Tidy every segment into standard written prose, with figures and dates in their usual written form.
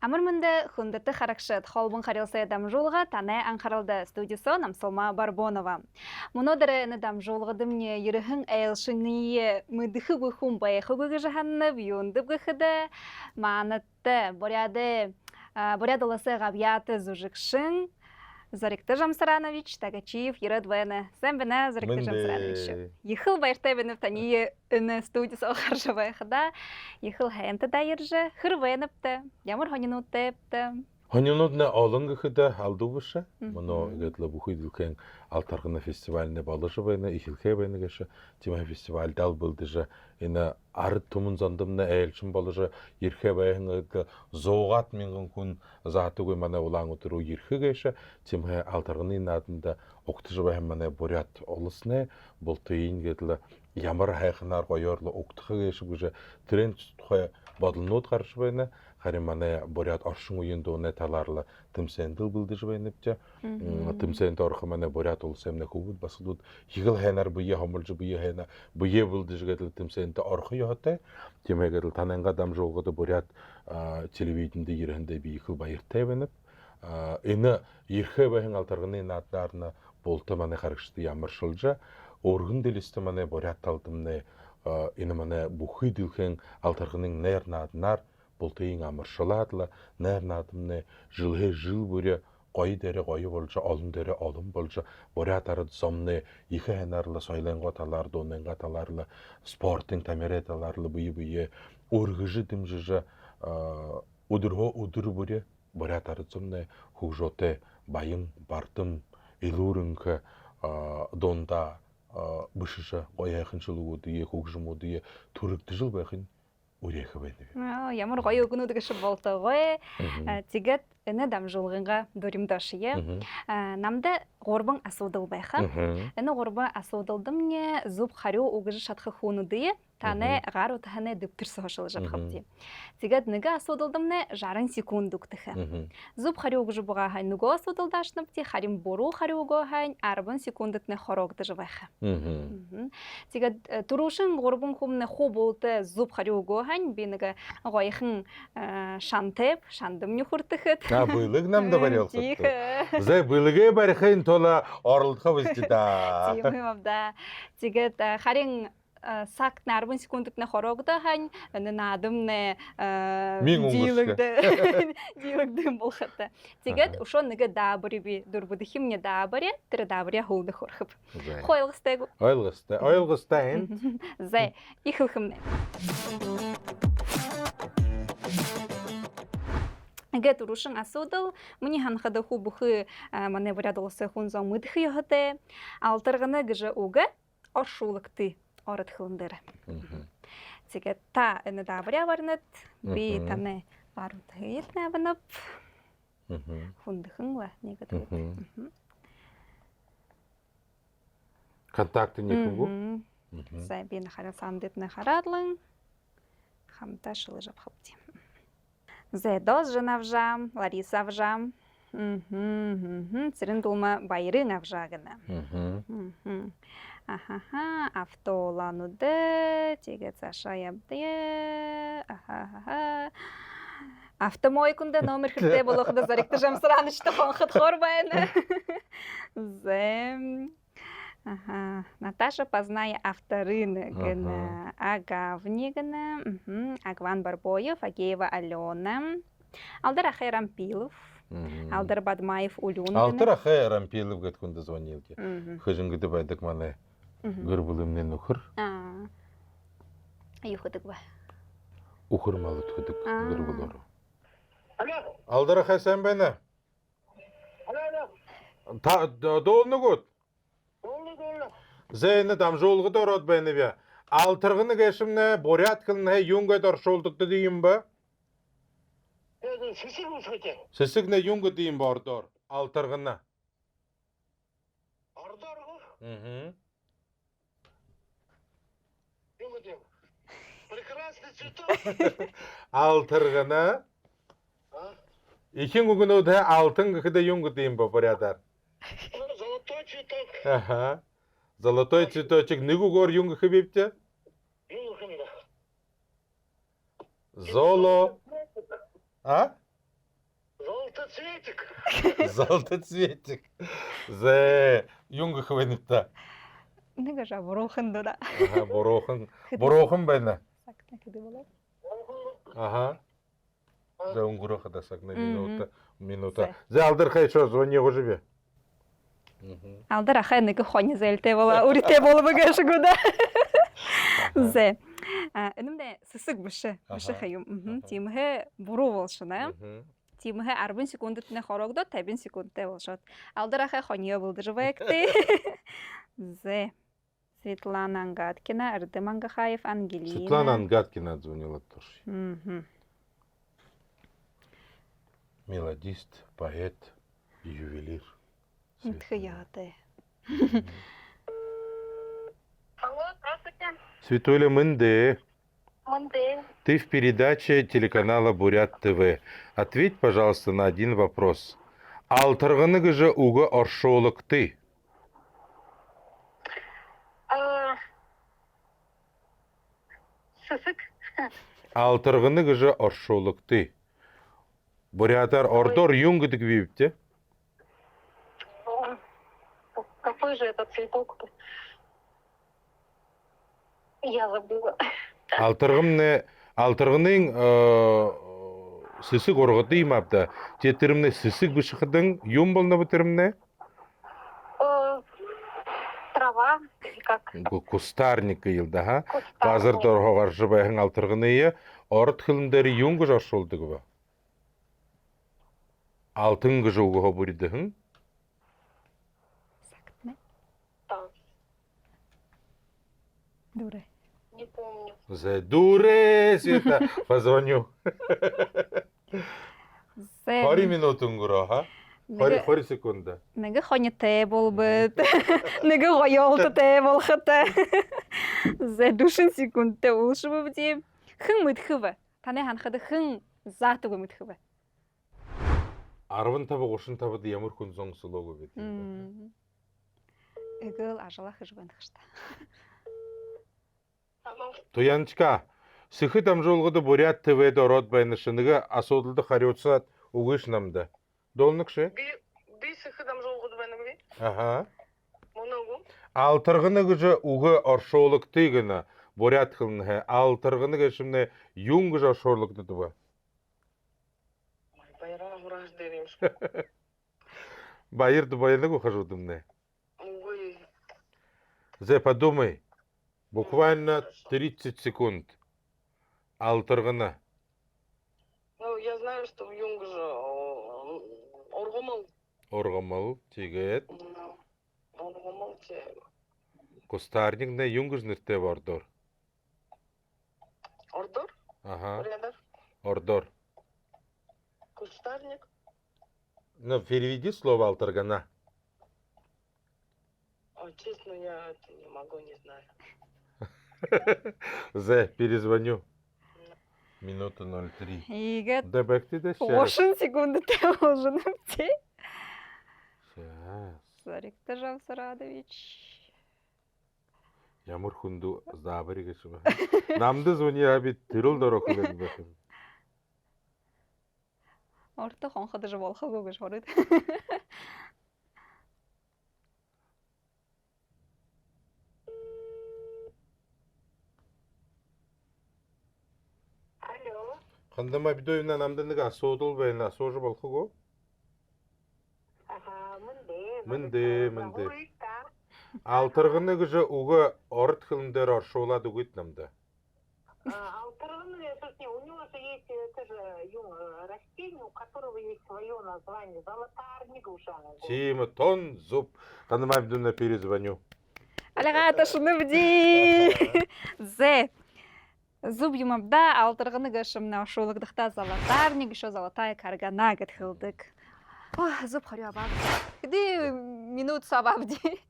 Амармында хундаты харакшат холбун харилсая дамжулга тане анхаралда студиосо Намсолма Барбонова. Монодары на дамжулгады мне ерехин эйлшиния мыдыхы бухум баяхы гыжаханны бьюнды бгыхыда манатты борядылысы габьяты зужикшин Зарикты Жамсаранович, Тагачиев, Ередвена, Сэмбена, Зарикты Жамсаранович. Ехал байртебен в тани на студии сохаржевая хода, ехал хэнта дайрже, хырвенепте, ямар хонинутепте. Хонинутна алынгыхыда алдубыша, моно гэтлэ бухыдылхэн алтаргына фестивальне балышыбайна, ихилхебайна гэшэ, тима фестиваль дал былдыжа, ина арыт тумун зандымна эйлчин балыжа, ирхебайна зоғат мингын күн затыгой мана улан утыру ирхе гэшэ, тима алтаргына инадында оқтыжыбайна мана бурят олысне, болтыйын гэтлэ ямар хайхынар қойорлы оқтыхы гэшэ бүжа, тренд тухай бадылнот қаршыбайна, Харин манай бурят оршин үеийн дууны талаарлаа тэмцээндэл бэлдэж байна гэж. Тэмцээнд орох манай бурят улс амны хөвд басгууд хигэл хайнаар бие хомолж бие хайна бие бэлдэж гэдэг тэмцээнд орох ёотой. Тиймээгээр тананга дамжуулгад бурят телевизэнд ирэхэндээ би их баяртай байна. Энэ ирхэ байхын алтарганы наадаарна болто манай харагчд ямар шулжа өргөн дэлэстэ манай бурят талдамны энэ манай бүхий дэлхэн алтарганы нэр нааднаар Болтыйын амаршаладла, нэр надымны жылхе жыл бүрі қойы дәрі қойы болжа, олын дәрі олын болжа, борят арыд зомны екі хэнарлы сойланға таларды, онынға таларлы, спортын тамере таларлы бұйы-бұйы, өргіжі дымжыжы, удыр бүрі, борят арыд зомны хұжоты, байым, бартым, илурынқы, донда, бұшыжы, қойы әхіншілі өдіе, хұжым өдіе, түрікті жыл бәхін, Урехы байна. Ямар гоё өгнүүд гэж болтой гоё. Тэгээд энэ дамжуулганга дуримдашие. Намда горбан асуудал байха. Энэ горбан асуудалдымне зуб харю угж шатхы хунуды. Тане гару тане дөптөрсө хошол жатхапти. Тэгээд нэгэ асуудалдымне 60 секунд үгтэхэ. Зуб харю угж буга хай нөгөө асуудалдашнапти харим бору харюго хай 10 секундтне хорогдж байха. Тэгээд турушин горбан хумне хоболте зуб харюго хай би нэгэ гоёхан шантеп шандым нюхуртэхэт. Былыг намда барялсат. Зэ былыгэ барихын тола оролдохо бистида. Тиймээвда. Тэгээд харин сак 10 секундтне хорогда хань наадымне дийлэгдэ болхата. Тэгээд ушо нэгэ даабри би дурбудихимне даабри тэр даабри хуулдах хорхып. Хойлгыстай. Ойлгыстай. Зэ ихэлхэмнэ. Гэт урушин асуудал мuni ханхада хубухы мане бурядылысы хунзон мыдхы йохате алтыргыны гыжы уга оршулыкты орат хылындыры. Тэгээд та эне дабря варнат би тане барут хыйтна банап хундыхын ва негатыт. Контакты не хугу. Зай би нахара сандетне харадлын хамта шылыжап хапти. Зэдоз жынавжам, Лариса авжам. Цирин дулма байры навжагына. Ахаха, автолануды, тегет Саша ябды. Ахаха. Автомойкунда номер хірте болуқды Зарикты Жамсаранычты қонқыт хорбайны. Зэм. Наташа познає авторини гена Агавнігна, Агван Барбоєв, Агеєва Альона, Алдар Ахай Рампилов, Алдар Бадмаев Улюн. Алдар Ахай Рампилов геткунда звонилки. Хыжын гыды байдык маны гырбылымнен ухыр. Юхыдык ба. Ухыр малы тұхыдык гырбылары. Алдар Ахай сән бәні? Долны год? Зэйні дамжуулғы дород бәйні бе. Алтырғыны кәшімні борят қылыны юнға доршолдықты дейін ба? Сісігіне юнға дейін ба ордор? Алтырғыны. Ордор ғу? Юнға дейін. Прекрасный цветок. Алтырғыны. Икен күгін өді алтын күкіде юнға дейін ба борядар? Золотой цветок. Золотой цветочек. Нигу гор юнга хабибте? Юнга хабибте. Золо. А? Золотоцветик. Золотоцветик. Зе юнга хвенипта. Нэг жа буруухан да. Аха, буруухан байна. Сакна кеде болоо. Ага. За унгуроха да сакна минута. Зе алдырха еще звони го живе. Алдар ахай нэг хони зэлтэй болоо. Үртэй болоо гэж гоо. Зе. Энэмдэ сэсэг биш хаюм. Тимхэ буруу болшна. Тимхэ 10 секундэд нэ хорогдоод 50 секундтай болшоод. Алдар ахай хонио болдырвэктэй. Зе. Светлана Ангаткина, Артем Ангахаев, Ангелина. Светлана Ангаткина звонила тоже. Мелодист, поэт, ювелир. Тхаяте. Алло, здравствуйте. Светуля Мэнде. Мэнде. Ты в передаче телеканала Бурят ТВ. Ответь, пожалуйста, на один вопрос. Алтырғыны же уғы оршолық ты. Сысык. Алтырғыны же оршолық ты. Бурятар ордор юнгыдык випте. Какой же это цветок? Я забыла. Алтырғының сысык орғыды имапта. Тетерімне сысык бішіқыдың юм болна бітірімне? Трава или как? Кустарник йылда, ха? Қазір дорғағар жыбайың алтырғыны орд хылымдары юнгы жаршолдығы ба? Алтын гыжы уғыға бұридығың? Так, Дуре. не помню. Дуре, Света, позвоню. Зе. Хори минутын гуро, ха? Хори секунда. Нэг хонитэй болбот. Нэг гоёлттэй болохтой. Зе душин секундтэй уулшбав ди. Хэн мэдхэв. Таны ханахад хэн заатаг мэдхэв. 10 табы 30 табыды ямар хүн зонгсолого гэдэг. Эгэл ажлах жбанд хшта. Алло. Тоянчка, сыхы дамжолғыды Бурят ТВ-де ород байнышыныға асудылды қариотсат уғыш намды. Долнық ше? Би сыхыдам жолғыды бәні бі? Аха. Моногу? Алтырғыны күжі уғы оршолықты гына Бурят қылыны. Алтырғыны кәшімне юң күжі оршолықты ба. Байрам рождением. Байырды байыны құқажудым не? Ой. Зе, подумай. Буквально 30 секунд. Алтырғыны. Ну, я знаю, что в Юнг же Оргомал. Орғымыл, тегет. Оргомал те. Кустарник не юнгыжнырте ордор. Ордор? Ага, Рядом. ордор. Кустарник. Ну, переведи слово алтырғына. Честно, я это не могу, не знаю. Зе, перезвоню. Минута 03. Ийгэт Да бэкти да сейчас. 30 секундтай болжун ти. Сейчас. Зарикта Жавсарадович. Ямар хүнду забари гэж байна. Намды звони аби тэрэл дөрөх хэлэн байх юм. Орто хонход ж болохгүй гэж хорид. Алло. Хандама бидоевна намды нэг асуудал байна. Асууж болохгүй. Ага, Мэнде. Алтырғыны гэж уга орд хилмдер оршуулаад үгүйт намды. Алтырғыны, собственно, у него же есть тоже растение, у которого есть свое название. Золотарник ушана. Тима тон зуб. Хандама бидоевна перезвоню. Алага шуныбди. Зе. Зуб юмабда алтырғыны гашымна шулыгдықта золотарник, еще золотая каргана гатхылдык. Ох, зуб хорю абабди. Иди минут сабабди.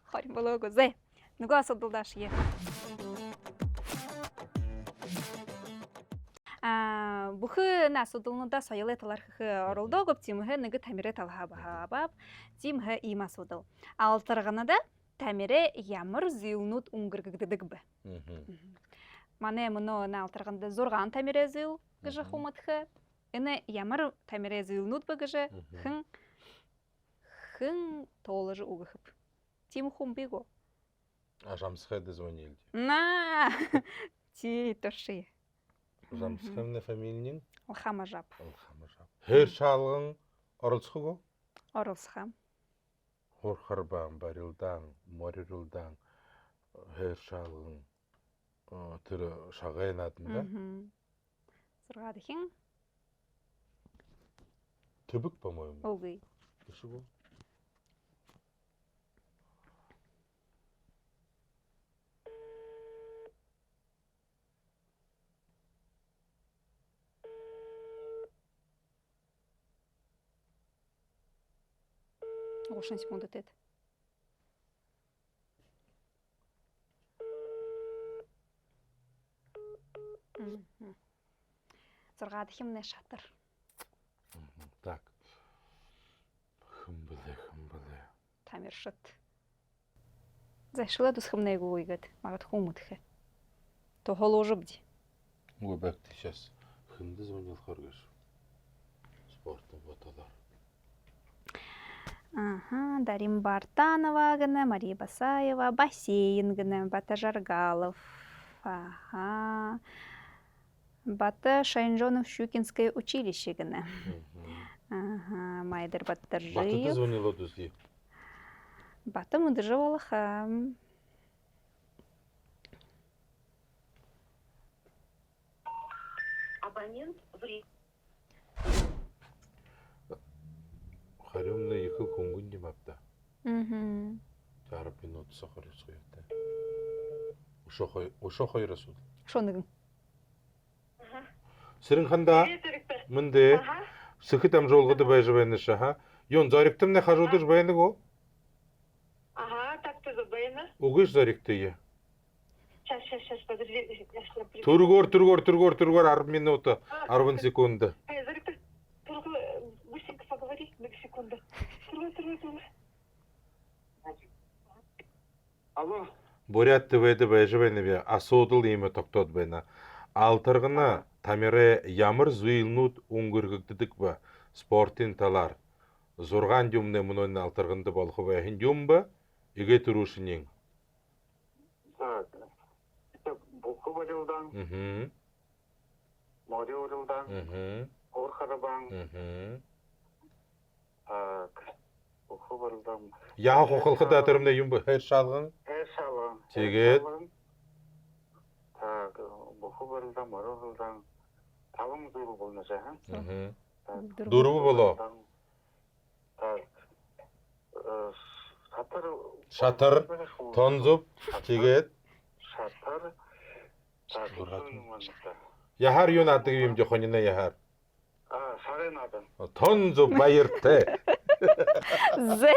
Хорю болого. Зе. Нүгө асылдылдаш е. Бухы насудылнында сайылы талархы орылды оғып тимхы нүгі тәмірі талға бабаб. Тимхы им асудыл. Алтырғыны да тәмірі ямыр зюлнут уңгыргыдыдык бі. Мане мұны алтырғынды зорған тәмірі зюл гыжы хумытхы. Эне ямар тамире зылнут багаже хын толыжы угахып. Тим хумбиго. А Жамсхеде звонили. На! Ти тоши. Жамсхемне фамилиянин? Хамажап. Хамажап. Хэр шалгын оролцохого? Оролсхам. Хорхарбан, барилдан, морирулдан, хэр шалгын тэр шагайн адында. Сыргадыхин. Төбөк, по-моему. Огый. Төшігу? Ошын секунды тет. Сыргадыхин не шатыр. Так. Хымбылы. Тамиршыт. Зайшла дус хымнайгу уйгат. Магат хумутхе. То холожыбди. Ой, бак, ты сейчас хымды звонил хоргаш. Спортом баталар. Ага, Дарим Бартанова гына, Мария Басаева, бассейн гына, Бата Жаргалов. Ага. Бата Шайнжонов Щукинское училище гына. Ага, Майдер Баттаржиев. Бата ты звонила дузги? Бата Мудыжевалаха. Абонент Харюмна екі күнгін демапта. Жарып минут сақыр сұйықты. Ошо қой расул. Шоныгын. Сырын қанда? Мынды. Сықы там жолғыды байжы байны шаха. Йон заректім не хажудыш байны го? Ага, так ты забайна. Угыш заректі е. Сейчас, подожди. Тургор, 10 минута, 10 секунды. Заректор, быстренько поговори, 2 секунды. Тургор. Алло. Бурят ТВ'ді байжы байны бе, асудыл емі тоқтод байна. Алтырғына тамире ямыр зуилнут уңгыргыдыдық ба, спортин талар. Зурған дюмне мұнойны алтырғынды болқы байхын дюм ба, иге тұрушынен. Так. Бухубарилдан, Мориурилдан, Орхарабан. Так. Бухубарилдан. Яға қоқылқы да тұрымда юм ба, хәр шалғын? Эшалан. Тегет. Так. Бухубарилдан, Мориурилдан. Тавым зуру болмаса, ха? Дұрбы болу. Так. Шатыр, тонзуп, тегет. Шатыр. Так. Яхар юн атығы бейім жоқонина яхар. Сарен адын. Тонзуп байырты. Зе.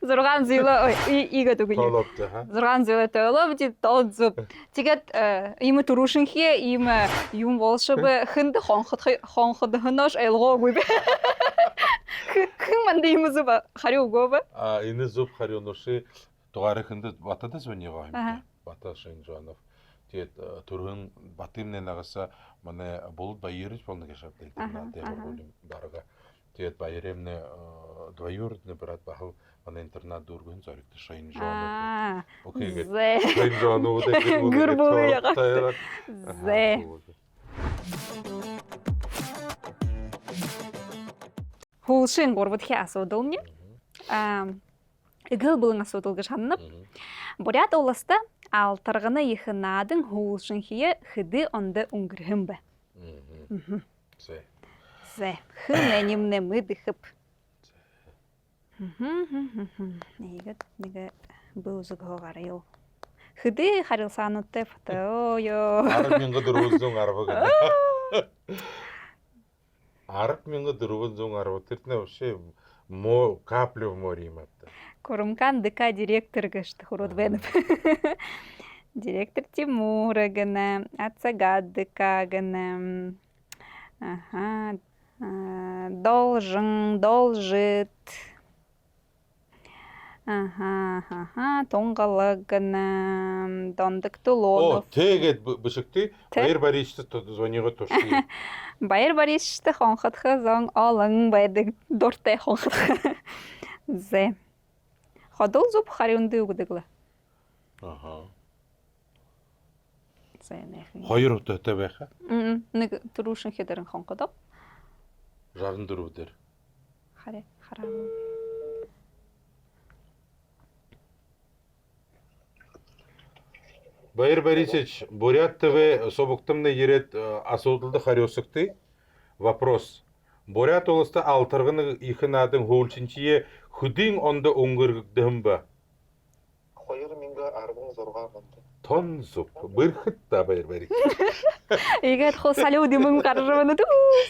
Зурган зилы, игі түгі. Толопты, ха? Зурган зилы толоп, ди толзуп. Тегет, имі турушынхе, имі юм болшыбы, хынды хонхыды хынош элго гүйбе. Хын манды имі зуба, харю гөбі. Ины зуб харионоши туғары хынды батады звониға. Бата Шайнжонов. Тет турғын батымнен ағыса мане болуд байырыш болны кешапты. Барыға. Тет байыремне двоюродный брат бағыл мане интернат дұрғын зорикті Шайнжонов. Зе. Шайнжонов. Гүр болу яға. Зе. Хулшин горбытхе асудыл мне. Игыл былың асудылғы жанынып. Бурят оласта алтырғыны ехынадың хулшынхие хыды онды уңгірхім бі. Зе. Зе. Хын әнімне мүдіхіп. Неге бұл зүг хоғары ел. Хыды харылсанытты фыты. Арып менгі дұрғыздың арбы ғана. Арып менгі дұрғыздың арбы. Тіртіне вообще каплю в море имапты. Корымкан ДК директор гышты хурудвеніп. Директор Тимура гына, Ацагат ДК гына. Должит. Тонгалыгын дондык О, Тулонов. тэгээд бишигти Баяр Борисович звониго турши. Баяр Борисовичтэй хонхотхо зон олон байдаг дуртай хонхотхо. Зэ. Ходол зүп хариунды үгдэг л. Аха. Зэ нэх. Хоёр удаатай байха. Нэг түрүүшин хедэрэн хонхотоо. 64 дээр. Хараа. Баяр Борисович, Бурят ТВ собуктымны ирет асуудалды хариусыкты. Вопрос. Бурят улыста алтыргыны ихынадың хөлчинчие хүдин онда оңгыргдым ба? 2016 Тон зуп. Бырхыт да Баяр Борисович. Игээд хо салют юм гаржвана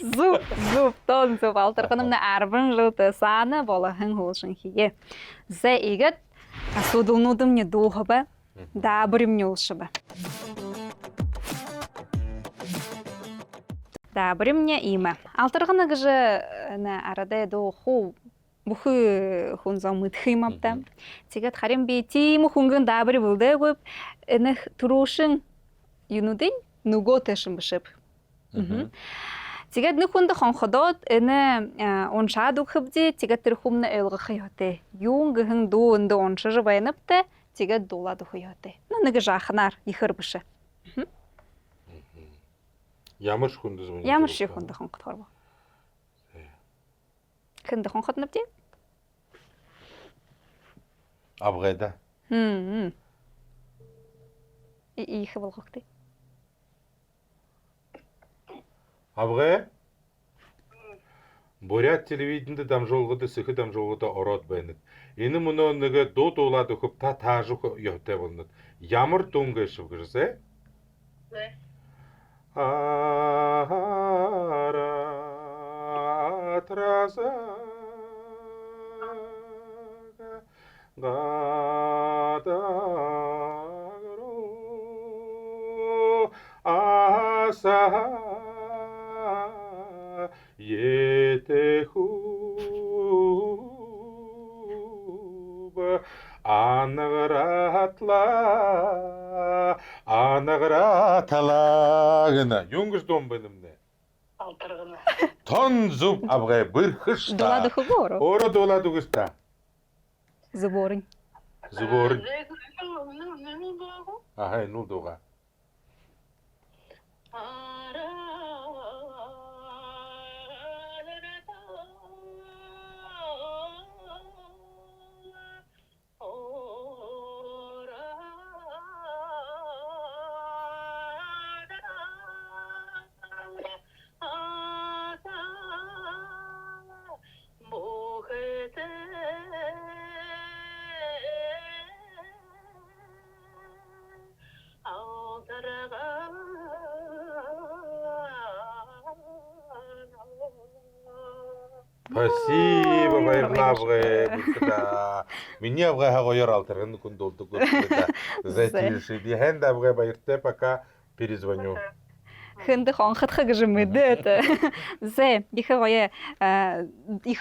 зуп тон зуп алтыргынымны арбын жылты саны болахын хулшын хие. Зэ игээд асуудалнуудым не духаба. Да, брим улшаба. Да, бримне има. Алтыргыны гыжы арада до ху бухы хунзам мытхымапта. Тигат харим би тиму хунгын да бри булды көп энех турушын юнудын нуго тэшин бишеп. Тигат нөхүндө хонходод эне онша духыбди тигат тэрхумны элгы хыйоте. Юнгын дуунды оншыжы байнапты. Тигат дула духыйоте. Нэг жахнар ихэр бише. Ямар шхүндэ звони. Ямар шихүндэ хонхот хорбо. Хëндэ хонхот напти? Абгайда. Ихэ болгохты. Абгай? Бурят телевиденде дамжолгыды сыхы дамжолгыда ород байныд. Эни муно нэгэ дууд уулаад өгөв та таажух ёвтай болнод. Ямар дүнгэ шив гэрсэ? Аратраза гадагро аса етехуб анагратала гына юнгс дом бенемне Алтыргыны. тон зуб абгай бырхышта Дуладу хугоро. оро дуладу гыста Зуборын. зубор Ну, багу. ахай ну дуга Спасибо, Байрлавгай. Меня абгай хагояр алтыргын күн долду көпүрдө. Затиши дихэн да абгай байрте пока перезвоню. Хëндэ хонхотхо гыжы мэдэ. Зэ ихэ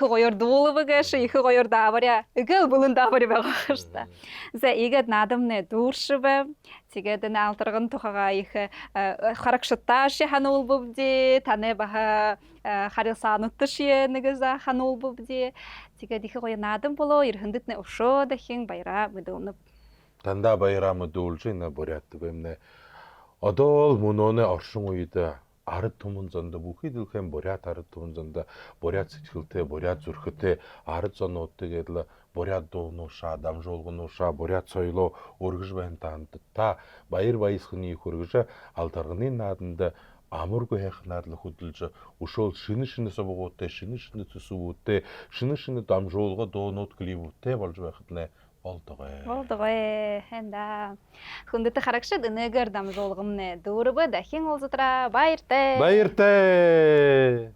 гоёр дуулыбы гэши ихэ гоёр даваря. Игэл булын даваря байгахшта. Зэ игэд надамны дууршыбы. Тэгээд энэ алтыргын тухайга ихэ харакшатташи ханулбыбди таны баха харилсануттышие нэгза ханулбыбди. Тэгээд ихэ гоёр надам боло ирхэндэтнэ ушо дахин байра мэдүүлнэ. Танда байрамы дуулжи на Бурят бэмнэ. Одол муноне оршин үед ард түмэн зонда бүхий дэлхэн Бурят ард түмэн зонда Бурят сэтгэлтэй, Бурят зүрхэтэй ард зонуудыг л Бурят дуунууша, дамжуулгынууша, Бурят соёлоо өргөж байна та Баяр Баясхны их өргөж алтарганы нааданд амаргүй хайхнаар л хөдөлж өшөөл шинэ собгуудтай, шинэ төсөвүүдтэй, шинэ дамжуулга дуунууд клипүүдтэй болж байхад нэ Болдогой. Хэнда. Хүндэт харагшад энэгэр дамжуулгымнэ дүүрбэ дахин улзутра баяртай. Баяртай.